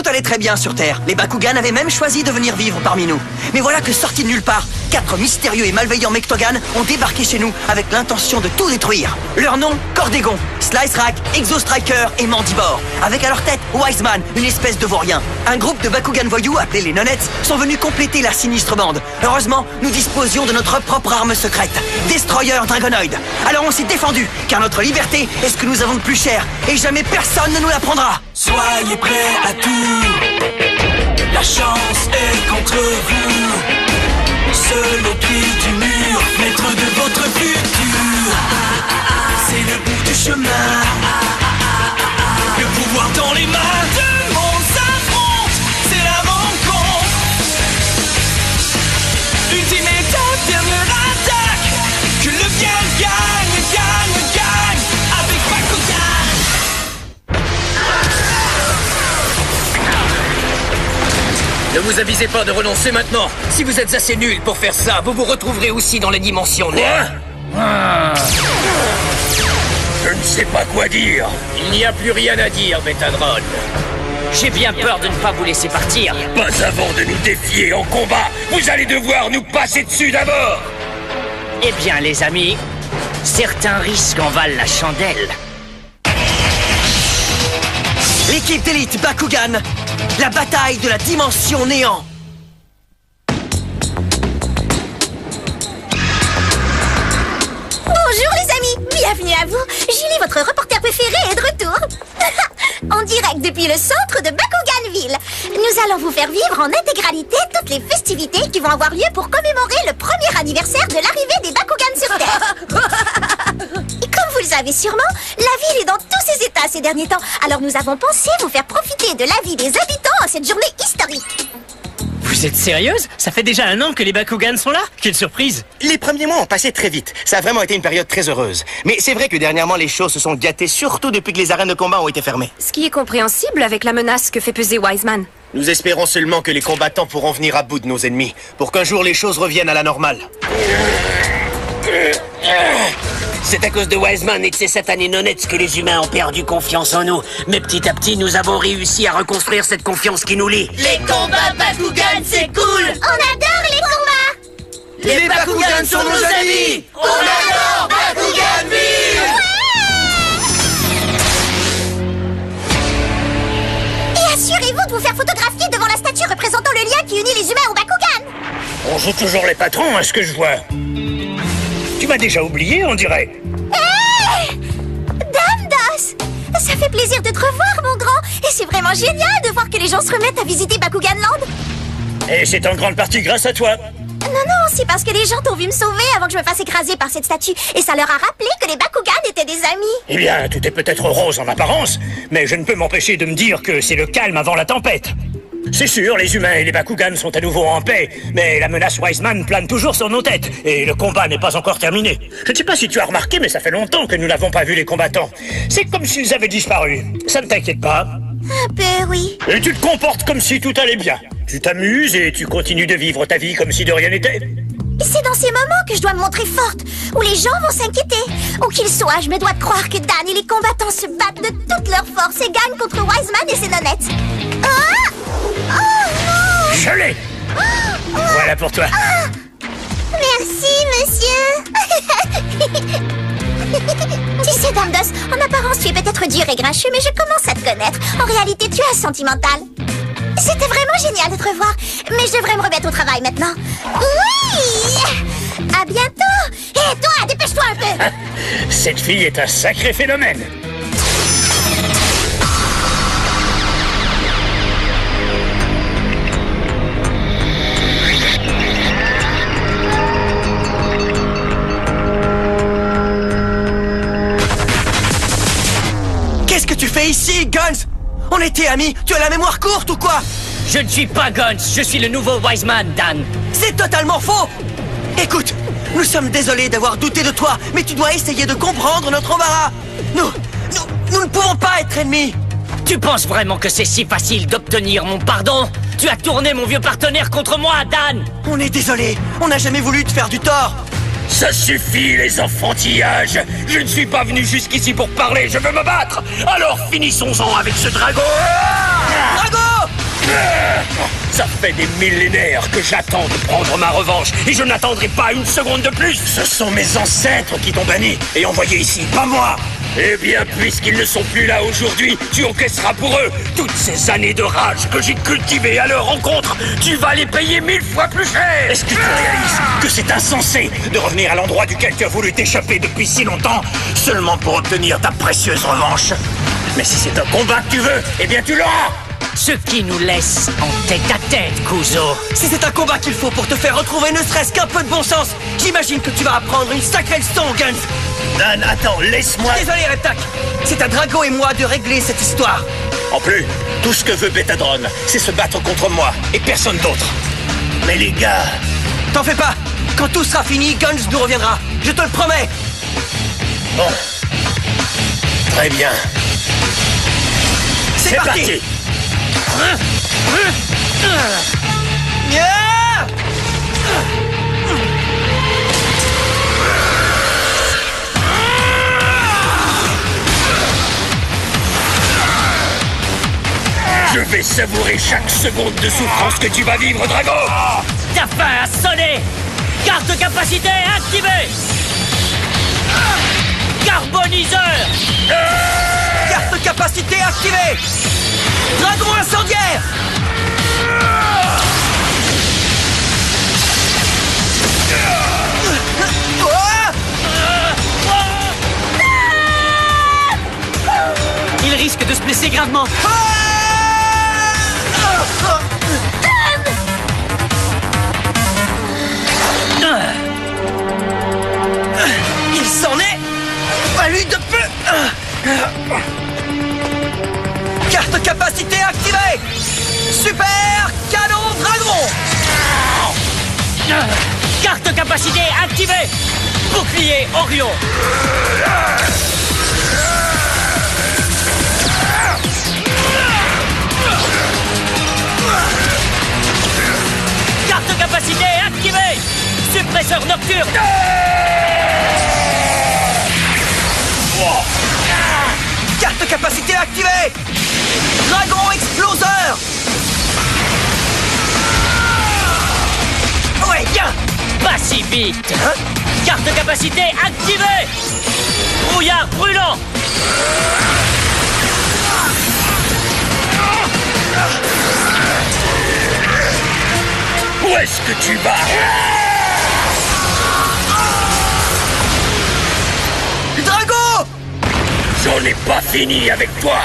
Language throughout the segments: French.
Tout allait très bien sur Terre. Les Bakugan avaient même choisi de venir vivre parmi nous. Mais voilà que sortis de nulle part, 4 mystérieux et malveillants Mectogan ont débarqué chez nous avec l'intention de tout détruire. Leur nom, Cordégon, Slice Rack, Exo Striker et Mandibore. Avec à leur tête, Wiseman, une espèce de vaurien. Un groupe de Bakugan voyous, appelés les Nonettes, sont venus compléter la sinistre bande. Heureusement, nous disposions de notre propre arme secrète, Destroyer Dragonoid. Alors on s'est défendu, car notre liberté est ce que nous avons de plus cher, et jamais personne ne nous la prendra. Soyez prêts à tout, la chance est contre vous. Seul au pied du mur, maître de votre futur. C'est le bout du chemin, le pouvoir dans les mains. Deux mondes s'affrontent, c'est la rencontre. Ultime étape, dernière attaque. Que le bien gagne, gagne, gagne avec Bakugan. Ne vous avisez pas de renoncer maintenant. Si vous êtes assez nuls pour faire ça, vous vous retrouverez aussi dans les dimensions néant. Je ne sais pas quoi dire. Il n'y a plus rien à dire, Metatron. J'ai bien peur de ne pas vous laisser partir. Pas avant de nous défier en combat. Vous allez devoir nous passer dessus d'abord. Eh bien, les amis, certains risques en valent la chandelle. L'équipe d'élite Bakugan, la bataille de la dimension néant. Bonjour les amis, bienvenue à vous. Julie, votre reporter préféré, est de retour. En direct depuis le centre de Bakuganville. Nous allons vous faire vivre en intégralité toutes les festivités qui vont avoir lieu pour commémorer le premier anniversaire de l'arrivée des Bakugan sur Terre. Et comme vous le savez sûrement, la ville est dans tous ses états ces derniers temps. Alors nous avons pensé vous faire profiter de la vie des habitants en cette journée historique. Vous êtes sérieuse? Ça fait déjà 1 an que les Bakugan sont là? Quelle surprise! Les premiers mois ont passé très vite. Ça a vraiment été une période très heureuse. Mais c'est vrai que dernièrement, les choses se sont gâtées, surtout depuis que les arènes de combat ont été fermées. Ce qui est compréhensible avec la menace que fait peser Wiseman. Nous espérons seulement que les combattants pourront venir à bout de nos ennemis, pour qu'un jour les choses reviennent à la normale. C'est à cause de Wiseman et de ces satanés nonettes que les humains ont perdu confiance en nous. Mais petit à petit, nous avons réussi à reconstruire cette confiance qui nous lie. Les combats Bakugan, c'est cool. On adore les combats. Les Bakugan sont nos amis. On adore Bakuganville. Et assurez-vous de vous faire photographier devant la statue représentant le lien qui unit les humains aux Bakugan. On joue toujours les patrons, à ce que je vois. Tu m'as déjà oublié, on dirait. Hé Dame Das, ça fait plaisir de te revoir, mon grand. Et c'est vraiment génial de voir que les gens se remettent à visiter Bakuganland. Et c'est en grande partie grâce à toi. Non, c'est parce que les gens t'ont vu me sauver avant que je me fasse écraser par cette statue. Et ça leur a rappelé que les Bakugan étaient des amis. Eh bien, tout est peut-être rose en apparence, mais je ne peux m'empêcher de me dire que c'est le calme avant la tempête. C'est sûr, les humains et les Bakugan sont à nouveau en paix, mais la menace Wiseman plane toujours sur nos têtes, et le combat n'est pas encore terminé. Je ne sais pas si tu as remarqué, mais ça fait longtemps que nous n'avons pas vu les combattants. C'est comme s'ils avaient disparu. Ça ne t'inquiète pas? Un peu, oui. Et tu te comportes comme si tout allait bien. Tu t'amuses et tu continues de vivre ta vie comme si de rien n'était. Et c'est dans ces moments que je dois me montrer forte, où les gens vont s'inquiéter. Où qu'ils soient, je me dois de croire que Dan et les combattants se battent de toute leur force et gagnent contre Wiseman et ses nonettes. Ah! Oh non! Je l'ai! Voilà pour toi. Merci, monsieur. Tu sais, Dame Das, en apparence, tu es peut-être dur et grincheux, mais je commence à te connaître. En réalité, tu es sentimental. C'était vraiment génial de te revoir, mais je devrais me remettre au travail maintenant. Oui! À bientôt! Et toi, dépêche-toi un peu! Cette fille est un sacré phénomène. Qu'est-ce que tu fais ici, Guns? On était amis, tu as la mémoire courte ou quoi? Je ne suis pas Guns, je suis le nouveau Wiseman, Dan. C'est totalement faux! Écoute, nous sommes désolés d'avoir douté de toi, mais tu dois essayer de comprendre notre embarras. Nous ne pouvons pas être ennemis. Tu penses vraiment que c'est si facile d'obtenir mon pardon? Tu as tourné mon vieux partenaire contre moi, Dan. On est désolé, on n'a jamais voulu te faire du tort. Ça suffit, les enfantillages. Je ne suis pas venu jusqu'ici pour parler, je veux me battre. Alors finissons-en avec ce dragon. Drago! fait des millénaires que j'attends de prendre ma revanche et je n'attendrai pas une seconde de plus. Ce sont mes ancêtres qui t'ont banni et envoyé ici, pas moi. Eh bien, puisqu'ils ne sont plus là aujourd'hui, tu encaisseras pour eux toutes ces années de rage que j'ai cultivées à leur rencontre. Tu vas les payer 1000 fois plus cher. Est-ce que tu réalises que c'est insensé de revenir à l'endroit duquel tu as voulu t'échapper depuis si longtemps seulement pour obtenir ta précieuse revanche? Mais si c'est un combat que tu veux, eh bien tu l'auras. Ce qui nous laisse en tête à tête, Kuzo. Si c'est un combat qu'il faut pour te faire retrouver ne serait-ce qu'un peu de bon sens, j'imagine que tu vas apprendre une sacrée leçon, Guns. Dan, attends, laisse-moi... Désolé, Reptak. C'est à Drago et moi de régler cette histoire. En plus, tout ce que veut Betadron, c'est se battre contre moi et personne d'autre. Mais les gars... T'en fais pas. Quand tout sera fini, Guns nous reviendra. Je te le promets. Bon. Très bien. C'est parti. Yeah! Je vais savourer chaque seconde de souffrance que tu vas vivre, Drago. Ta fin a sonné. Carte capacité activée. Carboniseur. Carte capacité activée. Dragon incendiaire. Il risque de se blesser gravement. Il s'en est fallu de peu. Carte capacité activée. Super canon dragon. Carte capacité activée. Bouclier Orion. Carte capacité activée. Suppresseur nocturne. Carte capacité activée. Dragon exploseur. Ouais, bien. Pas si vite. Carte capacité activée. Brouillard brûlant. Où est-ce que tu vas? Drago! J'en ai pas fini avec toi.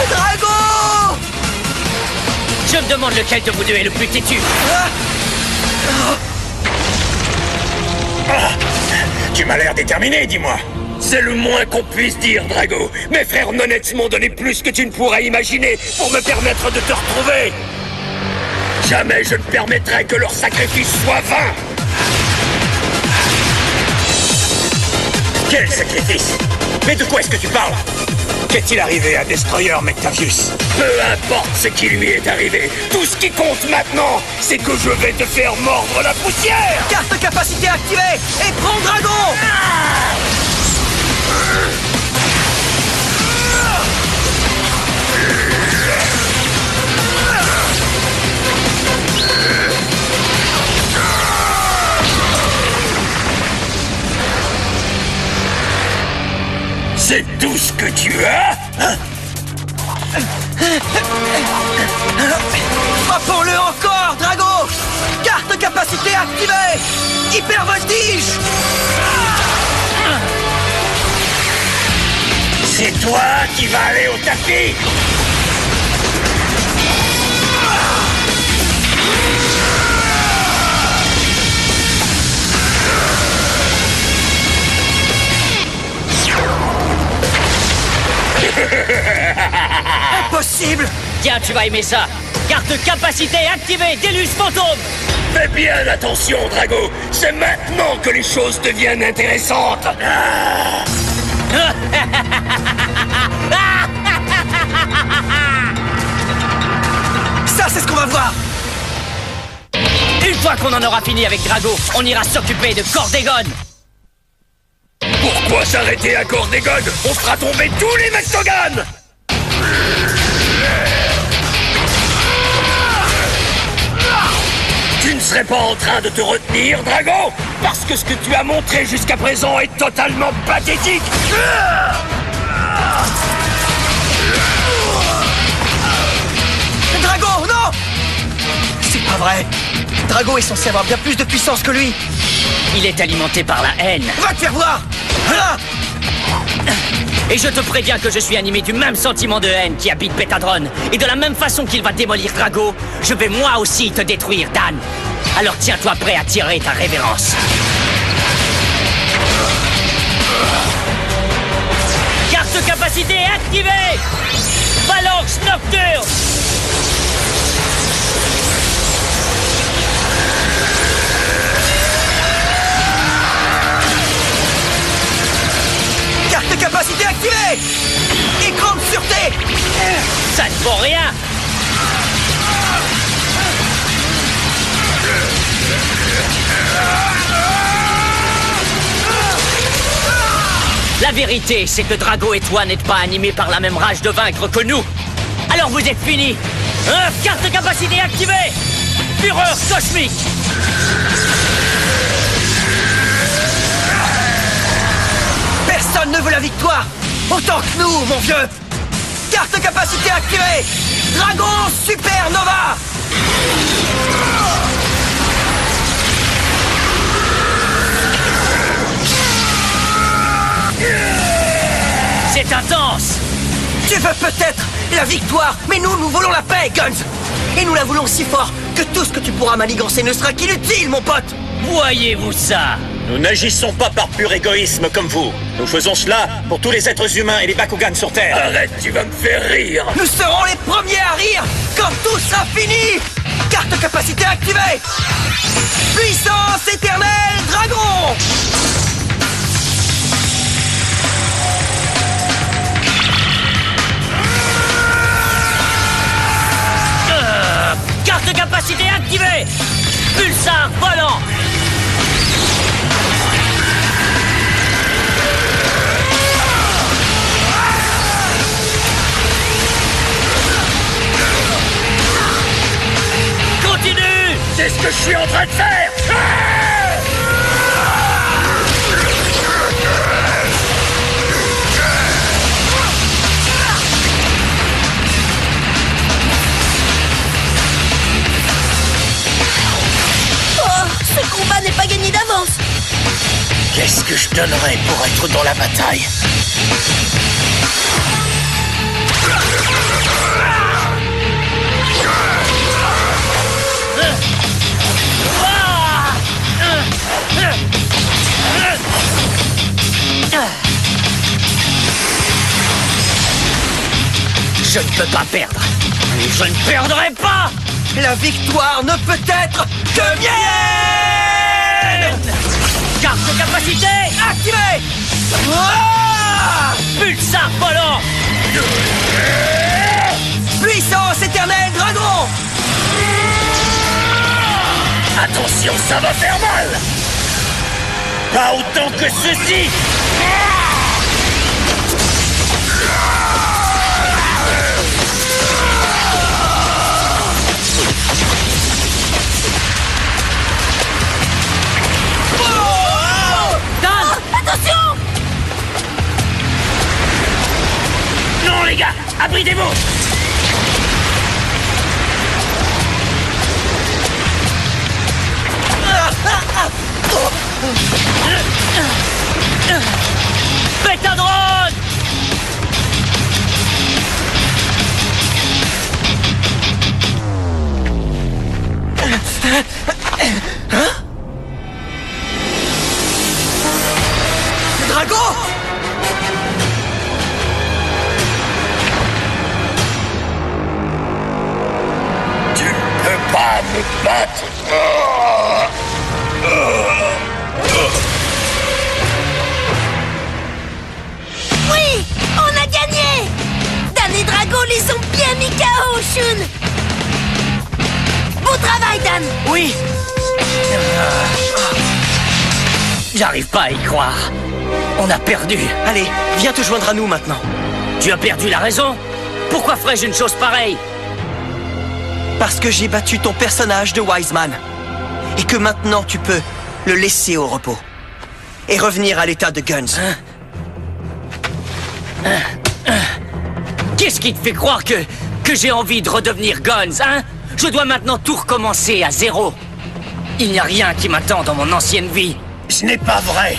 Drago! Je me demande lequel de vous deux est le plus têtu. Tu m'as l'air déterminé, dis-moi. C'est le moins qu'on puisse dire, Drago. Mes frères Nonets m'ont donné plus que tu ne pourras imaginer pour me permettre de te retrouver. Jamais je ne permettrai que leur sacrifice soit vain. Quel sacrifice? Mais de quoi est-ce que tu parles? Qu'est-il arrivé à Destroyer McTavius? Peu importe ce qui lui est arrivé. Tout ce qui compte maintenant, c'est que je vais te faire mordre la poussière. Carte capacité activée. Et prends Dragon! C'est tout ce que tu as? Frappons-le encore, Drago! Carte capacité activée! Hyper voltige! C'est toi qui vas aller au tapis. Impossible! Tiens, tu vas aimer ça. Carte capacité activée, déluge fantôme. Fais bien attention, Drago. C'est maintenant que les choses deviennent intéressantes. fois qu'on en aura fini avec Drago, on ira s'occuper de Cordégon. Pourquoi s'arrêter à Cordégon? On fera tomber tous les Mectoganes! Tu ne serais pas en train de te retenir, Drago? Parce que ce que tu as montré jusqu'à présent est totalement pathétique! Drago, non! C'est pas vrai. Drago est censé avoir bien plus de puissance que lui. Il est alimenté par la haine. Va te faire voir! Voilà! Et je te préviens que je suis animé du même sentiment de haine qui habite Betadron. Et de la même façon qu'il va démolir Drago, je vais moi aussi te détruire, Dan. Alors tiens-toi prêt à tirer ta révérence. Carte capacité activée! Phalanx nocturne! Carte capacité activée! Écran de sûreté! Ça ne vaut rien! La vérité, c'est que Drago et toi n'êtes pas animés par la même rage de vaincre que nous. Alors vous êtes finis. Carte capacité activée! Fureur cosmique! Personne ne veut la victoire! Autant que nous, mon vieux! Carte capacité activée! Dragon Supernova! C'est intense! Tu veux peut-être la victoire, mais nous voulons la paix, Guns! Et nous la voulons si fort que tout ce que tu pourras manigancer ne sera qu'inutile, mon pote! Voyez-vous ça? Nous n'agissons pas par pur égoïsme comme vous. Nous faisons cela pour tous les êtres humains et les Bakugan sur Terre. Arrête, tu vas me faire rire! Nous serons les premiers à rire quand tout sera fini! Carte capacité activée! Puissance éternelle Dragon! Carte capacité activée! Pulsar volant! Continue! C'est ce que je suis en train de faire! Ce combat n'est pas gagné d'avance. Qu'est-ce que je donnerais pour être dans la bataille? Je ne peux pas perdre. Et je ne perdrai pas! La victoire ne peut être que mienne! Carte capacité Activée! Ah! Pulsar volant! Puissance éternelle Dragon! Attention, ça va faire mal! Pas autant que ceci! Attention! Non, les gars, abritez-vous! Betadron! Drago! Tu ne peux pas me battre! Oui! On a gagné! Dan et Drago les ont bien mis KO, Shun! Bon travail, Dan! Oui, J'arrive pas à y croire. On a perdu. Allez, viens te joindre à nous maintenant. Tu as perdu la raison? Pourquoi ferais-je une chose pareille? Parce que j'ai battu ton personnage de Wiseman. Et que maintenant tu peux le laisser au repos. Et revenir à l'état de Guns. Qu'est-ce qui te fait croire que j'ai envie de redevenir Guns, hein? Je dois maintenant tout recommencer à zéro. Il n'y a rien qui m'attend dans mon ancienne vie. Ce n'est pas vrai.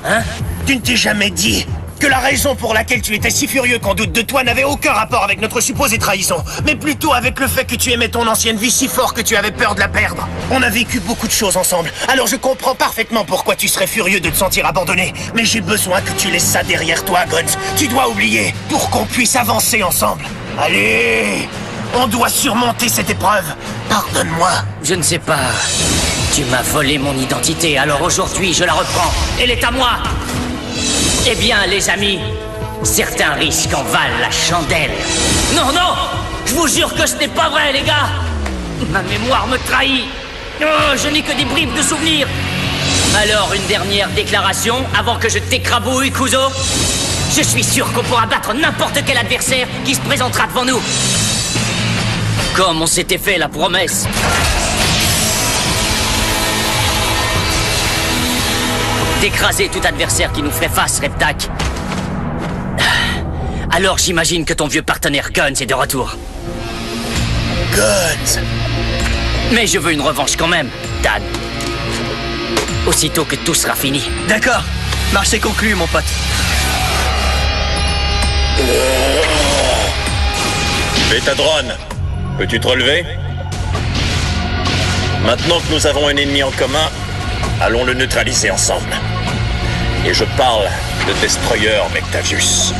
Hein? Tu ne t'es jamais dit que la raison pour laquelle tu étais si furieux qu'on doute de toi n'avait aucun rapport avec notre supposée trahison, mais plutôt avec le fait que tu aimais ton ancienne vie si fort que tu avais peur de la perdre. On a vécu beaucoup de choses ensemble, alors je comprends parfaitement pourquoi tu serais furieux de te sentir abandonné. Mais j'ai besoin que tu laisses ça derrière toi, Guns. Tu dois oublier pour qu'on puisse avancer ensemble. Allez, on doit surmonter cette épreuve. Pardonne-moi. Je ne sais pas. Tu m'as volé mon identité, alors aujourd'hui je la reprends. Elle est à moi. Eh bien, les amis, certains risques en valent la chandelle. Non, non! Je vous jure que ce n'est pas vrai, les gars! Ma mémoire me trahit. Oh, je n'ai que des bribes de souvenirs. Alors, une dernière déclaration avant que je t'écrabouille, Kuzo. Je suis sûr qu'on pourra battre n'importe quel adversaire qui se présentera devant nous. Comme on s'était fait la promesse. D'écraser tout adversaire qui nous ferait face, Reptak. Alors j'imagine que ton vieux partenaire Guns est de retour. Guns. Mais je veux une revanche quand même, Dan. Aussitôt que tout sera fini. D'accord, marché conclu, mon pote. Betadron, peux-tu te relever? Maintenant que nous avons un ennemi en commun, allons le neutraliser ensemble. Et je parle de Destroyer Mectavius.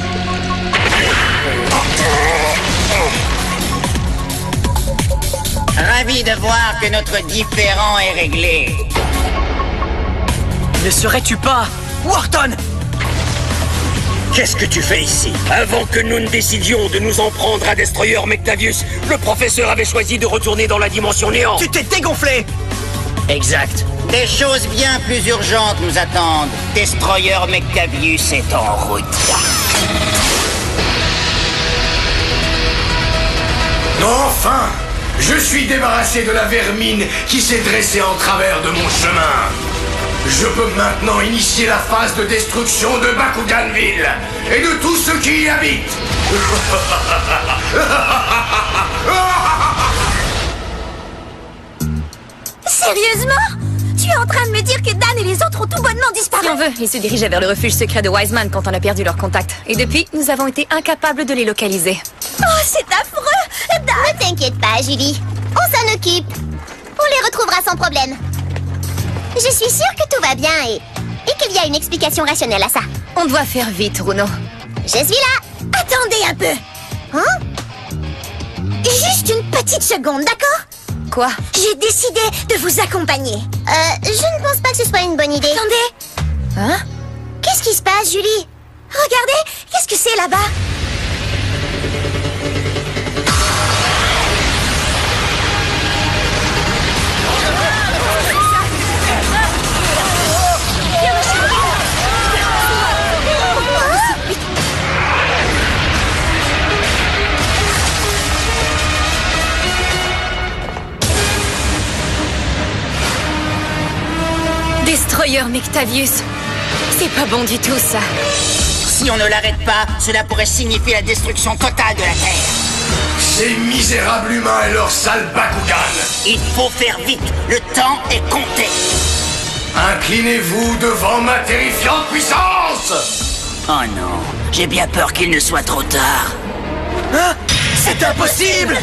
Ravi de voir que notre différend est réglé. Ne serais-tu pas Wharton? Qu'est-ce que tu fais ici? Avant que nous ne décidions de nous en prendre à Destroyer Mectavius, le professeur avait choisi de retourner dans la dimension néant. Tu t'es dégonflé! Exact. Des choses bien plus urgentes nous attendent. Destroyer Mectavius est en route. Enfin! Je suis débarrassé de la vermine qui s'est dressée en travers de mon chemin. Je peux maintenant initier la phase de destruction de Bakuganville et de tous ceux qui y habitent. Sérieusement? Tu es en train de me dire que Dan et les autres ont tout bonnement disparu? Si on veut, ils se dirigeaient vers le refuge secret de Wiseman quand on a perdu leur contact. Et depuis, nous avons été incapables de les localiser. Oh, c'est affreux! Dan! Ne t'inquiète pas, Julie. On s'en occupe. On les retrouvera sans problème. Je suis sûre que tout va bien et qu'il y a une explication rationnelle à ça. On doit faire vite, Runo. Je suis là. Attendez un peu. Hein? Juste une petite seconde, d'accord? Quoi? J'ai décidé de vous accompagner. Je ne pense pas que ce soit une bonne idée. Attendez. Hein? Qu'est-ce qui se passe, Julie? Regardez, qu'est-ce que c'est là-bas? Destroyer Mectavius. C'est pas bon du tout, ça. Si on ne l'arrête pas, cela pourrait signifier la destruction totale de la Terre. Ces misérables humains et leurs sales Bakugan. Il faut faire vite, le temps est compté. Inclinez-vous devant ma terrifiante puissance. Oh non, j'ai bien peur qu'il ne soit trop tard. Hein? C'est impossible!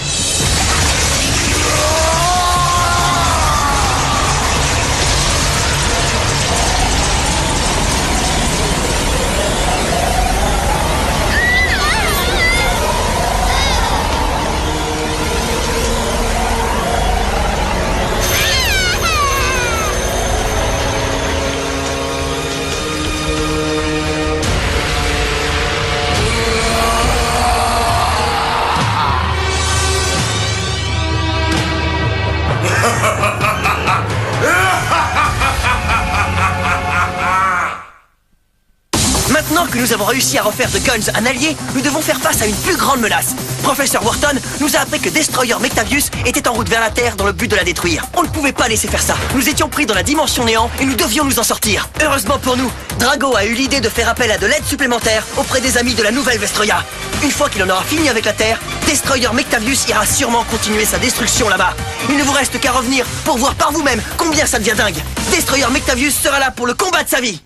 Maintenant que nous avons réussi à refaire de Guns un allié, nous devons faire face à une plus grande menace. Professeur Wharton nous a appris que Destroyer Mectavius était en route vers la Terre dans le but de la détruire. On ne pouvait pas laisser faire ça. Nous étions pris dans la dimension néant et nous devions nous en sortir. Heureusement pour nous, Drago a eu l'idée de faire appel à de l'aide supplémentaire auprès des amis de la nouvelle Vestroia. Une fois qu'il en aura fini avec la Terre, Destroyer Mectavius ira sûrement continuer sa destruction là-bas. Il ne vous reste qu'à revenir pour voir par vous-même combien ça devient dingue. Destroyer Mectavius sera là pour le combat de sa vie.